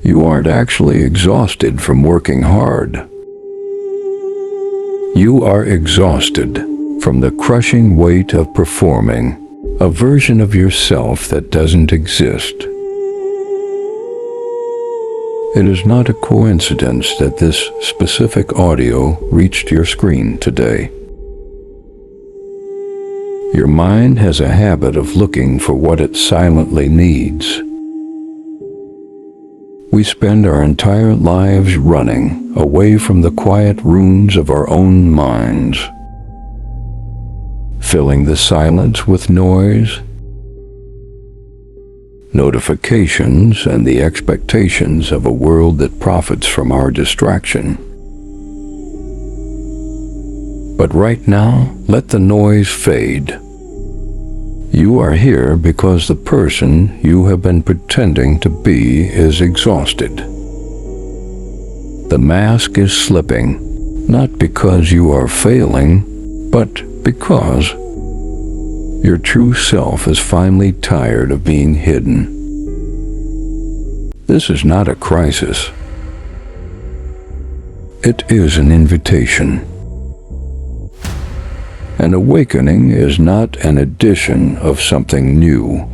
You aren't actually exhausted from working hard. You are exhausted from the crushing weight of performing a version of yourself that doesn't exist. It is not a coincidence that this specific audio reached your screen today. Your mind has a habit of looking for what it silently needs. We spend our entire lives running away from the quiet rooms of our own minds, filling the silence with noise, notifications, and the expectations of a world that profits from our distraction. But right now, let the noise fade. You are here because the person you have been pretending to be is exhausted. The mask is slipping, not because you are failing, but because your true self is finally tired of being hidden. This is not a crisis. It is an invitation. An awakening is not an addition of something new.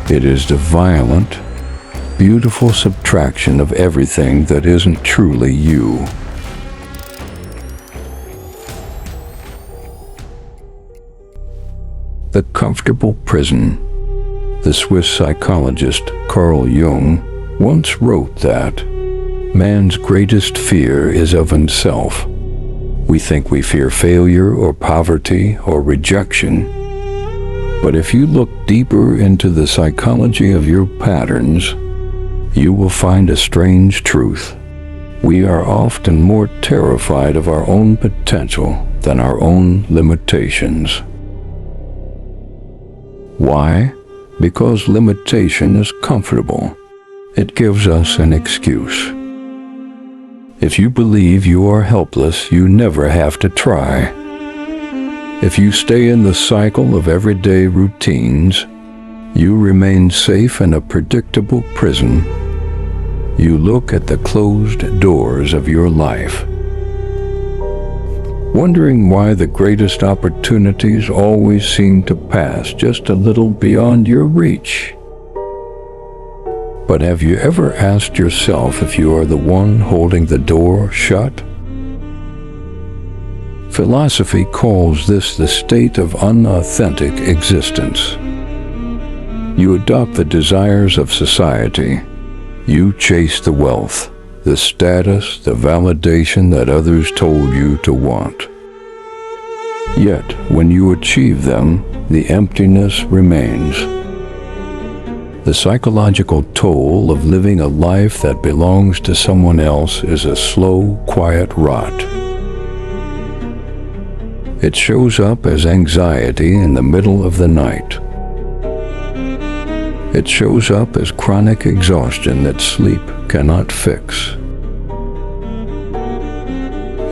It is the violent, beautiful subtraction of everything that isn't truly you. The comfortable prison. The Swiss psychologist Carl Jung once wrote that man's greatest fear is of himself. We think we fear failure or poverty or rejection. But if you look deeper into the psychology of your patterns, you will find a strange truth. We are often more terrified of our own potential than our own limitations. Why? Because limitation is comfortable. It gives us an excuse. If you believe you are helpless, you never have to try. If you stay in the cycle of everyday routines, you remain safe in a predictable prison. You look at the closed doors of your life, wondering why the greatest opportunities always seem to pass just a little beyond your reach. But have you ever asked yourself if you are the one holding the door shut? Philosophy calls this the state of unauthentic existence. You adopt the desires of society. You chase the wealth, the status, the validation that others told you to want. Yet, when you achieve them, the emptiness remains. The psychological toll of living a life that belongs to someone else is a slow, quiet rot. It shows up as anxiety in the middle of the night. It shows up as chronic exhaustion that sleep cannot fix.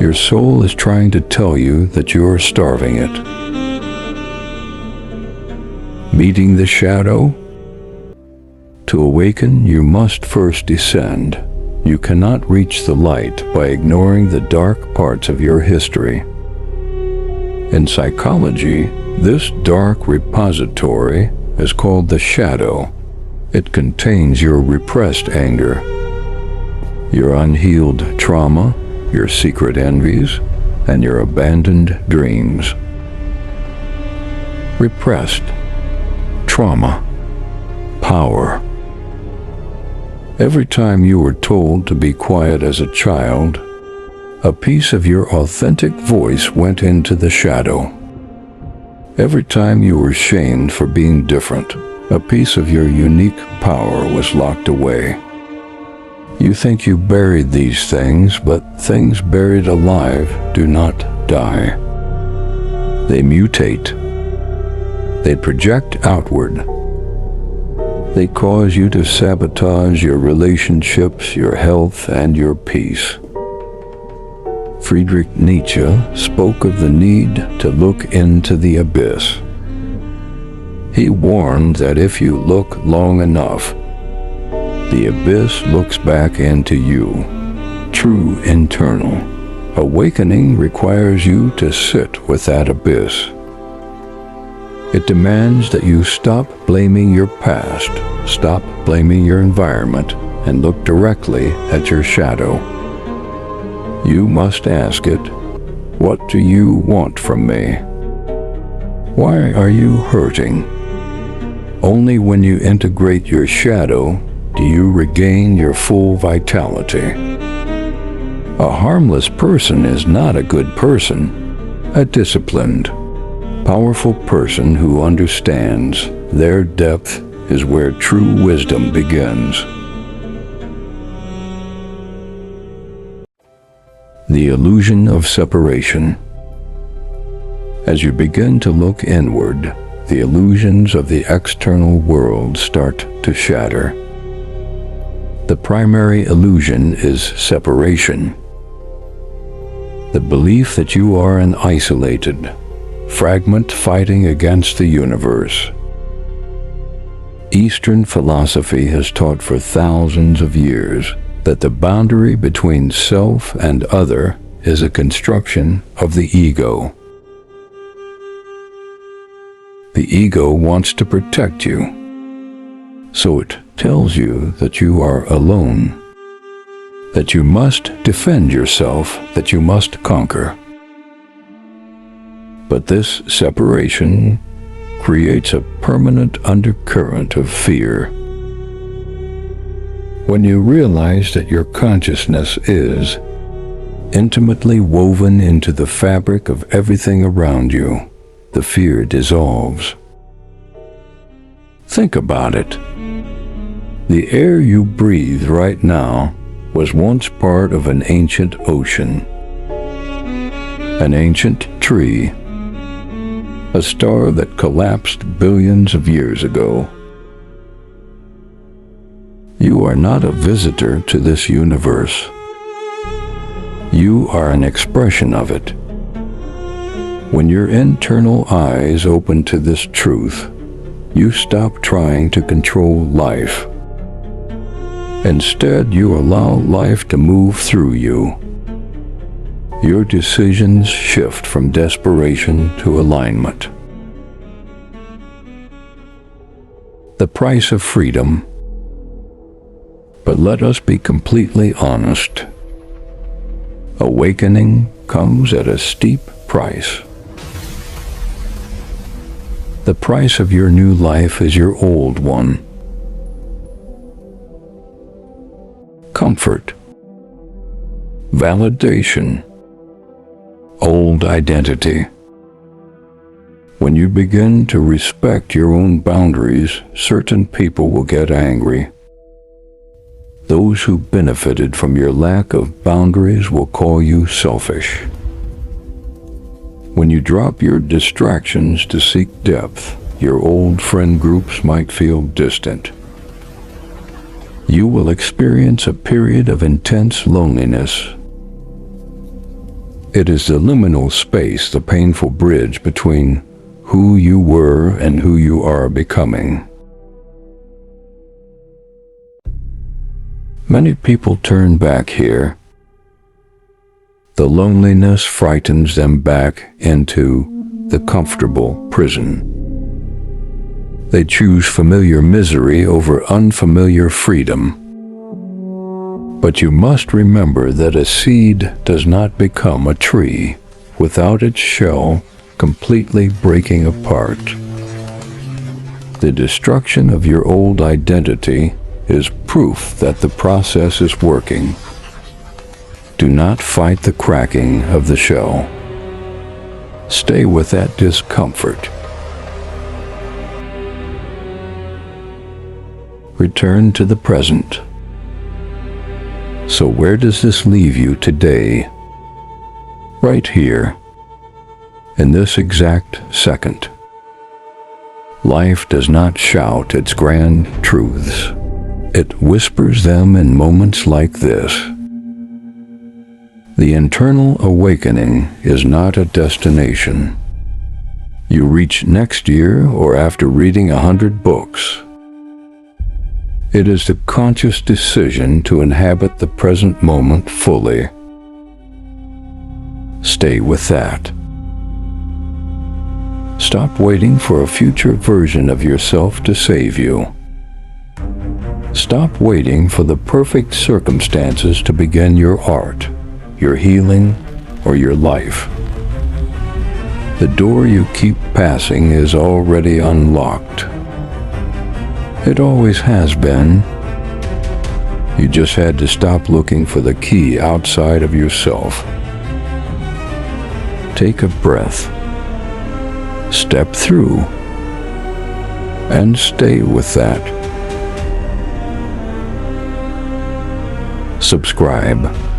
Your soul is trying to tell you that you are starving it. Meeting the shadow? To awaken, you must first descend. You cannot reach the light by ignoring the dark parts of your history. In psychology, this dark repository is called the shadow. It contains your repressed anger, your unhealed trauma, your secret envies, and your abandoned dreams. Repressed, trauma, power. Every time you were told to be quiet as a child, a piece of your authentic voice went into the shadow. Every time you were shamed for being different, a piece of your unique power was locked away. You think you buried these things, but things buried alive do not die. They mutate. They project outward. They cause you to sabotage your relationships, your health, and your peace. Friedrich Nietzsche spoke of the need to look into the abyss. He warned that if you look long enough, The abyss looks back into you. True internal awakening requires you to sit with that abyss. It demands that you stop blaming your past, stop blaming your environment, and look directly at your shadow. You must ask it, what do you want from me? Why are you hurting? Only when you integrate your shadow do you regain your full vitality. A harmless person is not a good person. A disciplined, powerful person who understands their depth is where true wisdom begins. The illusion of separation. As you begin to look inward, the illusions of the external world start to shatter. The primary illusion is separation. The belief that you are an isolated fragment fighting against the universe. Eastern philosophy has taught for thousands of years that the boundary between self and other is a construction of the ego. The ego wants to protect you, so it tells you that you are alone, that you must defend yourself, that you must conquer. But this separation creates a permanent undercurrent of fear. When you realize that your consciousness is intimately woven into the fabric of everything around you, the fear dissolves. Think about it. The air you breathe right now was once part of an ancient ocean, an ancient tree, a star that collapsed billions of years ago. You are not a visitor to this universe. You are an expression of it. When your internal eyes open to this truth, you stop trying to control life. Instead, you allow life to move through you. Your decisions shift from desperation to alignment. The price of freedom. But let us be completely honest. Awakening comes at a steep price. The price of your new life is your old one. Comfort, validation, old identity. When you begin to respect your own boundaries, certain people will get angry. Those who benefited from your lack of boundaries will call you selfish. When you drop your distractions to seek depth, your old friend groups might feel distant. You will experience a period of intense loneliness. It is the liminal space, the painful bridge between who you were and who you are becoming. Many people turn back here. The loneliness frightens them back into the comfortable prison. They choose familiar misery over unfamiliar freedom. But you must remember that a seed does not become a tree without its shell completely breaking apart. The destruction of your old identity is proof that the process is working. Do not fight the cracking of the shell. Stay with that discomfort. Return to the present. So where does this leave you today? Right here, in this exact second. Life does not shout its grand truths. It whispers them in moments like this. The internal awakening is not a destination you reach next year or after reading 100 books. It is the conscious decision to inhabit the present moment fully. Stay with that. Stop waiting for a future version of yourself to save you. Stop waiting for the perfect circumstances to begin your art, your healing, or your life. The door you keep passing is already unlocked. It always has been. You just had to stop looking for the key outside of yourself. Take a breath. Step through. And stay with that. Subscribe.